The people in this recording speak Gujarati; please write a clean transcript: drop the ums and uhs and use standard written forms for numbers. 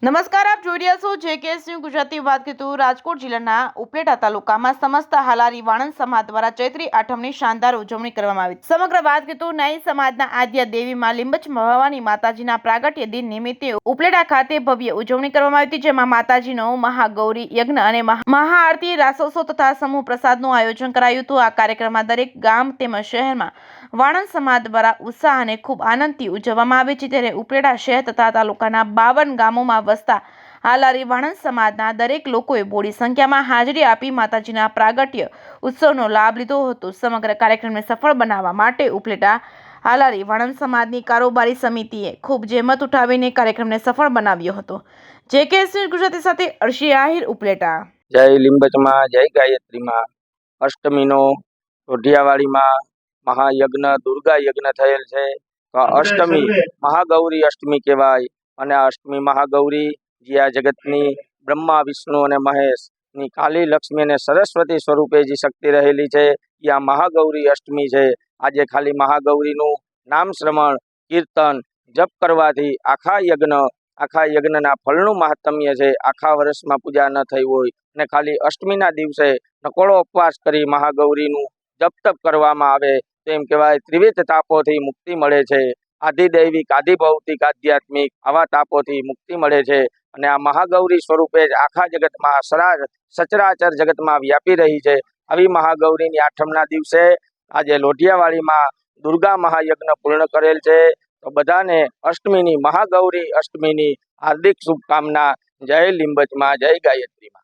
નમસ્કાર, આપ જોઈ રહ્યા છો જેકેએસ ન્યૂઝ ગુજરાતી વાત કરીએ રાજકોટ જિલ્લાના ઉપલેટા તાલુકામાં સમસ્ત હાલારી વાણંદ સમાજ દ્વારા ચૈત્રી આઠમની શાનદાર ઉજવણી કરવામાં આવી. સમગ્ર વાત કરીએ તો નાઈ સમાજના આદ્ય દેવી માં લીંબચ ભવાની માતાજીના પ્રાગટ્ય દિન નિમિત્તે ઉપલેટા ખાતે ભવ્ય ઉજવણી કરવામાં આવી હતી, જેમાં માતાજીનો મહાગૌરી યજ્ઞ અને મહાઆરતી, રાસોત્સવ તથા સમૂહ પ્રસાદનું આયોજન કરાયું હતું. આ કાર્યક્રમમાં દરેક ગામ તેમજ શહેરમાં વાણંદ સમાજ દ્વારા ઉત્સાહ અને ખૂબ આનંદથી ઉજવવામાં આવે છે. ત્યારે ઉપલેટા શહેર તથા તાલુકાના 52 ગામોમાં વસતા હાલારી વાણંદ સમાજના દરેક લોકોએ બોડી સંખ્યામાં હાજરી આપી માતાજીના પ્રાગટ્ય ઉત્સવનો લાભ લીધો હતો. સમગ્ર કાર્યક્રમને સફળ બનાવવા માટે ઉપલેટા હાલારી વાણંદ સમાજની કારોબારી સમિતિએ ખૂબ જહેમત ઉઠાવીને કાર્યક્રમને સફળ બનાવ્યો હતો. જેકેએસ ન્યૂઝ ગુજરાતી સાથે અર્શી આહિર, ઉપલેટા. જય લીંબચમાં, જય ગાયત્રીમાં. અષ્ટમીનો રોઢિયાવાડીમાં મહાયજ્ઞ, દુર્ગા યજ્ઞ થયેલ છે. તો અષ્ટમી મહાગૌરી અષ્ટમી કહેવાય. અને આ અષ્ટમી મહાગૌરી જે આ જગતની બ્રહ્મા, વિષ્ણુ અને મહેશની કાલી, લક્ષ્મી અને સરસ્વતી સ્વરૂપે જે શક્તિ રહેલી છે એ આ મહાગૌરી અષ્ટમી છે. આજે ખાલી મહાગૌરીનું નામ શ્રવણ, કીર્તન, જપ કરવાથી આખા યજ્ઞના ફળનું મહાત્મ્ય છે. આખા વર્ષમાં પૂજા ન થઈ હોય અને ખાલી અષ્ટમીના દિવસે નકોડો ઉપવાસ કરી મહાગૌરીનું જપ તપ કરવામાં આવે તો એમ કહેવાય ત્રિવિધ તાપોથી મુક્તિ મળે છે. આધિદૈવિક, આધિભૌતિક, આધ્યાત્મિક આવા તાપોથી મુક્તિ મળે છે. અને આ મહાગૌરી સ્વરૂપે જ આખા જગતમાં સચરાચર જગતમાં વ્યાપી રહી છે. આવી મહાગૌરીની આઠમના દિવસે આજે લોઢિયાવાડીમાં દુર્ગા મહાયજ્ઞ પૂર્ણ કરેલ છે. તો બધાને અષ્ટમીની, મહાગૌરી અષ્ટમીની હાર્દિક શુભકામના. જય લીંબચમાં, જય ગાયત્રીમાં.